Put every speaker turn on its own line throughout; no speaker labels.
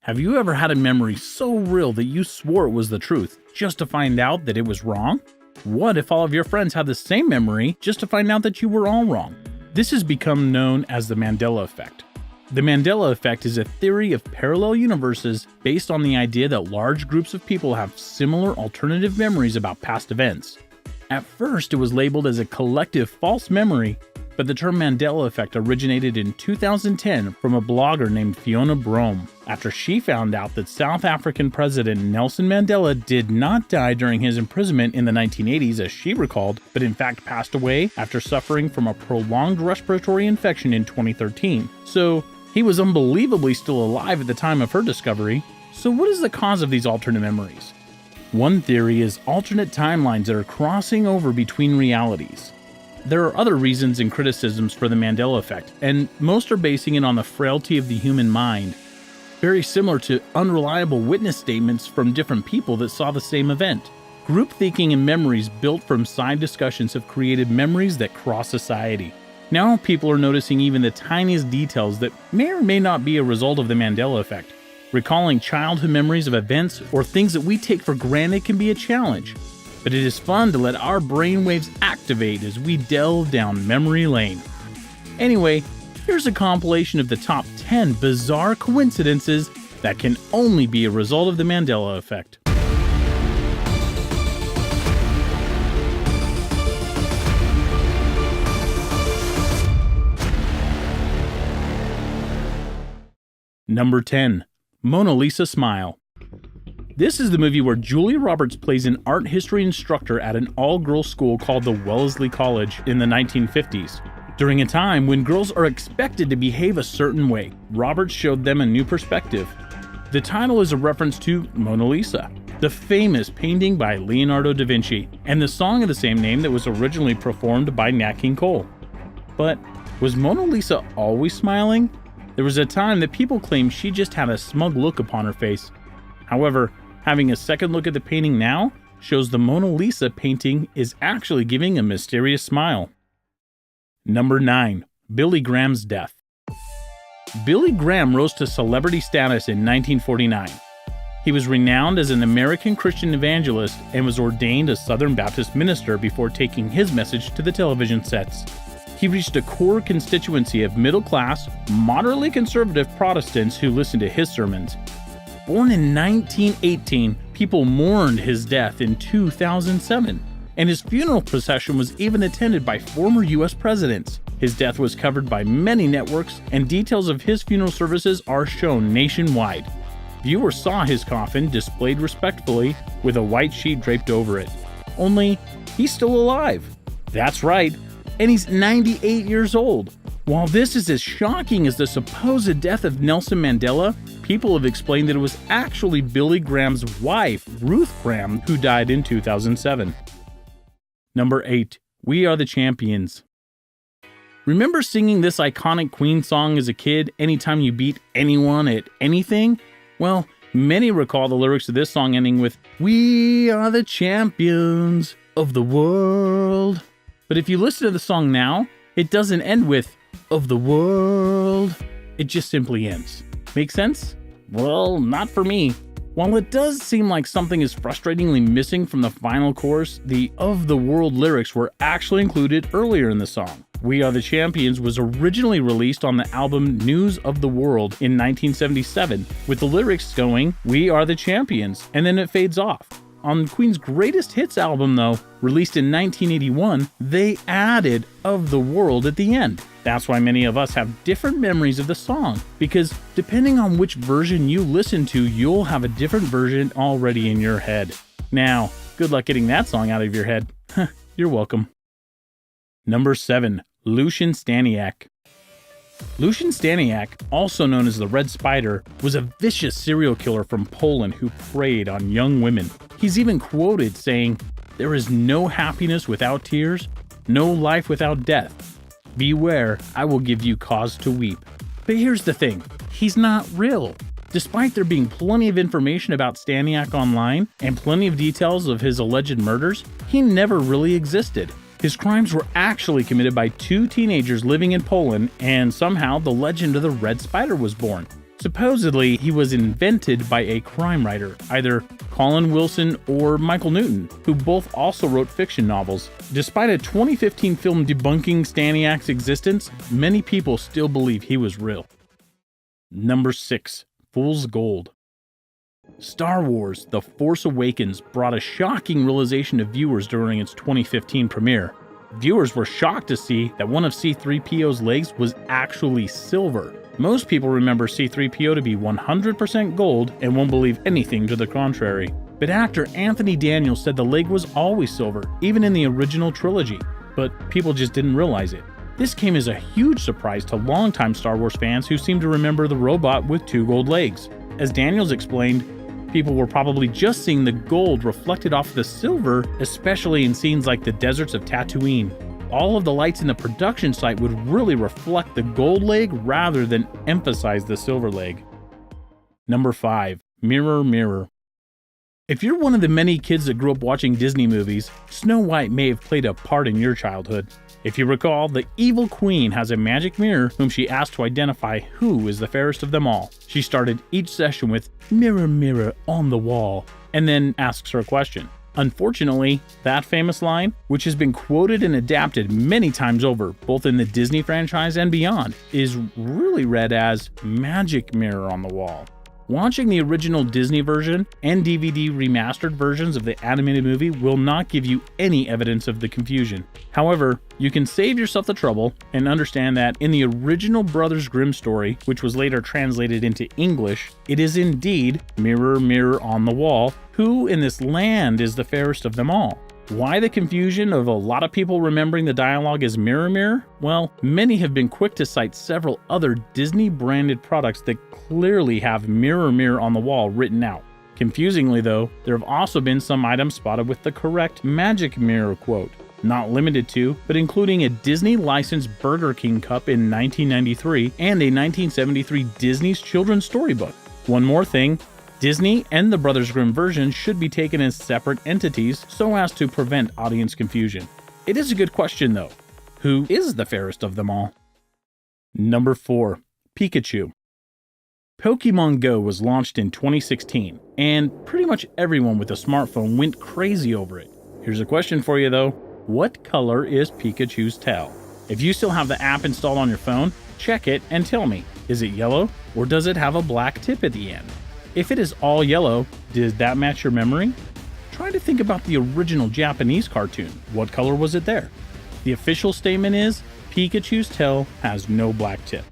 Have you ever had a memory so real that you swore it was the truth, just to find out that it was wrong? What if all of your friends had the same memory, just to find out that you were all wrong? This has become known as the Mandela Effect. The Mandela Effect is a theory of parallel universes based on the idea that large groups of people have similar alternative memories about past events. At first, it was labeled as a collective false memory, but the term Mandela Effect originated in 2010 from a blogger named Fiona Broome, after she found out that South African President Nelson Mandela did not die during his imprisonment in the 1980s as she recalled, but in fact passed away after suffering from a prolonged respiratory infection in 2013. So, he was unbelievably still alive at the time of her discovery. So what is the cause of these alternate memories? One theory is alternate timelines that are crossing over between realities. There are other reasons and criticisms for the Mandela Effect, and most are basing it on the frailty of the human mind, very similar to unreliable witness statements from different people that saw the same event. Group thinking and memories built from side discussions have created memories that cross society. Now people are noticing even the tiniest details that may or may not be a result of the Mandela Effect. Recalling childhood memories of events or things that we take for granted can be a challenge. But it is fun to let our brainwaves activate as we delve down memory lane. Anyway, here's a compilation of the top 10 bizarre coincidences that can only be a result of the Mandela Effect. Number 10. Mona Lisa Smile. This is the movie where Julia Roberts plays an art history instructor at an all-girls school called the Wellesley College in the 1950s. During a time when girls are expected to behave a certain way, Roberts showed them a new perspective. The title is a reference to Mona Lisa, the famous painting by Leonardo da Vinci, and the song of the same name that was originally performed by Nat King Cole. But was Mona Lisa always smiling? There was a time that people claimed she just had a smug look upon her face. However, having a second look at the painting now shows the Mona Lisa painting is actually giving a mysterious smile. Number 9. Billy Graham's death. Billy Graham rose to celebrity status in 1949. He was renowned as an American Christian evangelist and was ordained a Southern Baptist minister before taking his message to the television sets. He reached a core constituency of middle-class, moderately conservative Protestants who listened to his sermons. Born in 1918, people mourned his death in 2007, and his funeral procession was even attended by former U.S. presidents. His death was covered by many networks, and details of his funeral services are shown nationwide. Viewers saw his coffin displayed respectfully with a white sheet draped over it. Only, he's still alive. That's right, and he's 98 years old. While this is as shocking as the supposed death of Nelson Mandela, people have explained that it was actually Billy Graham's wife, Ruth Graham, who died in 2007. Number 8. We Are the Champions. Remember singing this iconic Queen song as a kid anytime you beat anyone at anything? Well, many recall the lyrics of this song ending with, "We are the champions of the world." But if you listen to the song now, it doesn't end with, "of the world." It just simply ends. Make sense? Well, not for me. While it does seem like something is frustratingly missing from the final chorus, the "of the world" lyrics were actually included earlier in the song. We Are the Champions was originally released on the album News of the World in 1977, with the lyrics going, "We are the champions," and then it fades off. On Queen's Greatest Hits album, though, released in 1981, they added "of the world" at the end. That's why many of us have different memories of the song, because depending on which version you listen to, you'll have a different version already in your head. Now, good luck getting that song out of your head. You're welcome. Number 7. Lucian Stanny. Lucian Stanny, also known as the Red Spider, was a vicious serial killer from Poland who preyed on young women. He's even quoted saying, "There is no happiness without tears, no life without death. Beware, I will give you cause to weep." But here's the thing, he's not real. Despite there being plenty of information about Staniak online and plenty of details of his alleged murders, he never really existed. His crimes were actually committed by two teenagers living in Poland, and somehow the legend of the Red Spider was born. Supposedly, he was invented by a crime writer, either Colin Wilson or Michael Newton, who both also wrote fiction novels. Despite a 2015 film debunking Staniak's existence, many people still believe he was real. Number 6. Fool's Gold. Star Wars: The Force Awakens brought a shocking realization to viewers during its 2015 premiere. Viewers were shocked to see that one of C-3PO's legs was actually silver. Most people remember C-3PO to be 100% gold and won't believe anything to the contrary. But actor Anthony Daniels said the leg was always silver, even in the original trilogy. But people just didn't realize it. This came as a huge surprise to longtime Star Wars fans who seem to remember the robot with 2 gold legs. As Daniels explained, people were probably just seeing the gold reflected off the silver, especially in scenes like the deserts of Tatooine. All of the lights in the production site would really reflect the gold leg rather than emphasize the silver leg. Number 5. Mirror, Mirror. If you're one of the many kids that grew up watching Disney movies, Snow White may have played a part in your childhood. If you recall, the evil queen has a magic mirror whom she asks to identify who is the fairest of them all. She started each session with "Mirror, mirror on the wall," and then asks her a question. Unfortunately, that famous line, which has been quoted and adapted many times over, both in the Disney franchise and beyond, is really read as "magic mirror on the wall." Watching the original Disney version and DVD remastered versions of the animated movie will not give you any evidence of the confusion. However, you can save yourself the trouble and understand that in the original Brothers Grimm story, which was later translated into English, it is indeed "Mirror, mirror on the wall, who in this land is the fairest of them all?" Why the confusion of a lot of people remembering the dialogue as "mirror, mirror"? Well, many have been quick to cite several other Disney-branded products that clearly have "mirror, mirror on the wall" written out. Confusingly though, there have also been some items spotted with the correct magic mirror quote. Not limited to, but including a Disney-licensed Burger King cup in 1993 and a 1973 Disney's Children's Storybook. One more thing, Disney and the Brothers Grimm version should be taken as separate entities so as to prevent audience confusion. It is a good question though. Who is the fairest of them all? Number 4. Pikachu. Pokemon Go was launched in 2016, and pretty much everyone with a smartphone went crazy over it. Here's a question for you though. What color is Pikachu's tail? If you still have the app installed on your phone, check it and tell me, is it yellow or does it have a black tip at the end? If it is all yellow, does that match your memory? Try to think about the original Japanese cartoon. What color was it there? The official statement is, Pikachu's tail has no black tip.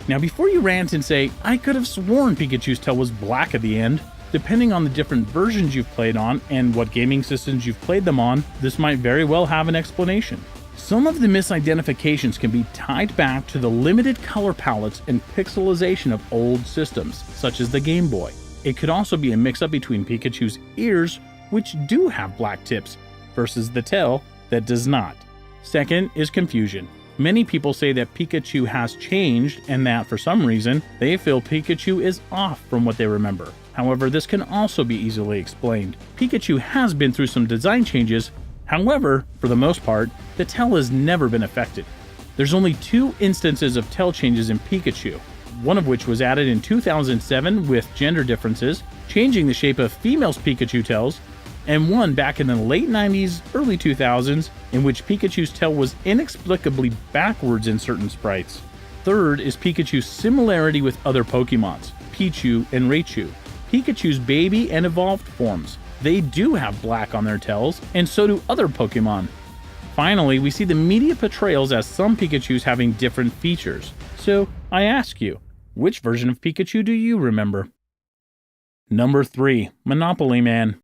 Now before you rant and say, I could have sworn Pikachu's tail was black at the end, depending on the different versions you've played on and what gaming systems you've played them on, this might very well have an explanation. Some of the misidentifications can be tied back to the limited color palettes and pixelization of old systems, such as the Game Boy. It could also be a mix-up between Pikachu's ears, which do have black tips, versus the tail that does not. Second is confusion. Many people say that Pikachu has changed and that, for some reason, they feel Pikachu is off from what they remember. However, this can also be easily explained. Pikachu has been through some design changes. However, for the most part, the tail has never been affected. There's only 2 instances of tail changes in Pikachu, one of which was added in 2007 with gender differences, changing the shape of females' Pikachu tails, and one back in the late 90s, early 2000s, in which Pikachu's tail was inexplicably backwards in certain sprites. Third is Pikachu's similarity with other Pokemons, Pichu and Raichu. Pikachu's baby and evolved forms. They do have black on their tails, and so do other Pokemon. Finally, we see the media portrayals as some Pikachus having different features. So, I ask you, which version of Pikachu do you remember? Number 3. Monopoly Man.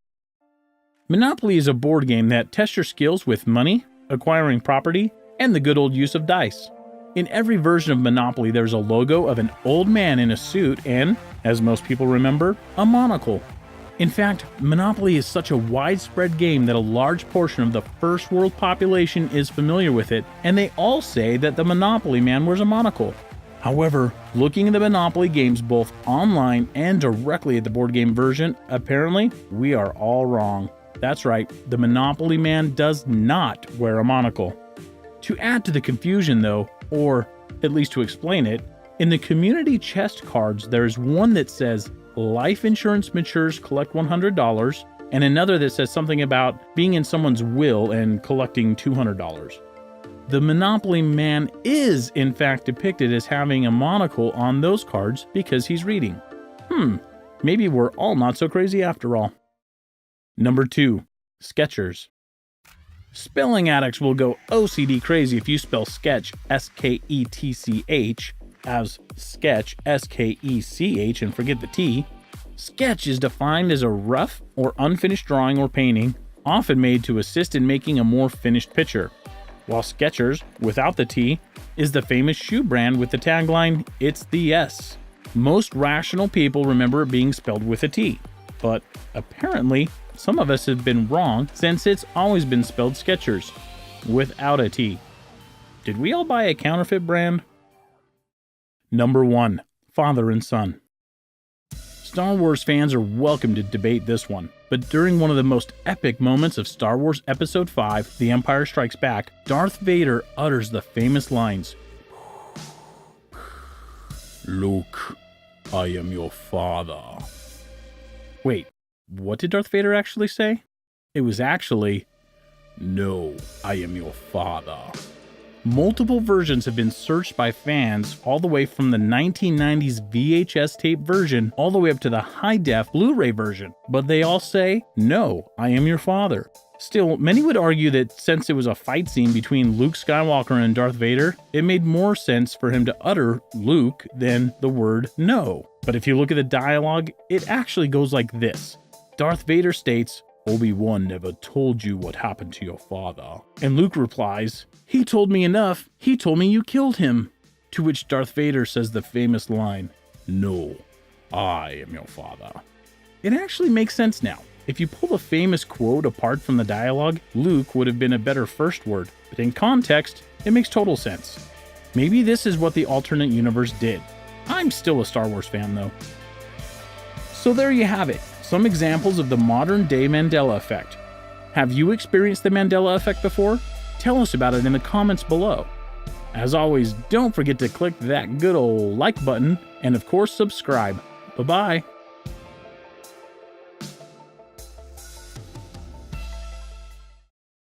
Monopoly is a board game that tests your skills with money, acquiring property, and the good old use of dice. In every version of Monopoly, there's a logo of an old man in a suit and, as most people remember, a monocle. In fact, Monopoly is such a widespread game that a large portion of the first world population is familiar with it, and they all say that the Monopoly Man wears a monocle. However, looking at the Monopoly games both online and directly at the board game version, apparently, we are all wrong. That's right, the Monopoly Man does not wear a monocle. To add to the confusion though, or at least to explain it, In the community chest cards, there's one that says, life insurance matures, collect $100, and another that says something about being in someone's will and collecting $200. The Monopoly Man is, in fact, depicted as having a monocle on those cards because he's reading. Maybe we're all not so crazy after all. Number 2. Skechers. Spelling addicts will go OCD crazy if you spell sketch, S-K-E-T-C-H, as sketch, S-K-E-C-H, and forget the T. Sketch is defined as a rough or unfinished drawing or painting, often made to assist in making a more finished picture. While Skechers, without the T, is the famous shoe brand with the tagline, "It's the S." Most rational people remember it being spelled with a T, but apparently some of us have been wrong since it's always been spelled Skechers, without a T. Did we all buy a counterfeit brand? Number 1. Father and Son. Star Wars fans are welcome to debate this one, but during one of the most epic moments of Star Wars Episode 5, The Empire Strikes Back, Darth Vader utters the famous lines, "Luke, I am your father." Wait, what did Darth Vader actually say? It was actually, "No, I am your father." Multiple versions have been searched by fans all the way from the 1990s VHS tape version all the way up to the high-def Blu-ray version, but they all say, "No, I am your father." Still, many would argue that since it was a fight scene between Luke Skywalker and Darth Vader, it made more sense for him to utter Luke than the word "no." But if you look at the dialogue, it actually goes like this. Darth Vader states, "Obi-Wan never told you what happened to your father." And Luke replies, "He told me enough. He told me you killed him." To which Darth Vader says the famous line, "No, I am your father." It actually makes sense now. If you pull the famous quote apart from the dialogue, Luke would have been a better first word, but in context, it makes total sense. Maybe this is what the alternate universe did. I'm still a Star Wars fan though. So there you have it, some examples of the modern day Mandela Effect. Have you experienced the Mandela Effect before? Tell us about it in the comments below. As always, don't forget to click that good old like button, and of course subscribe. Bye-bye.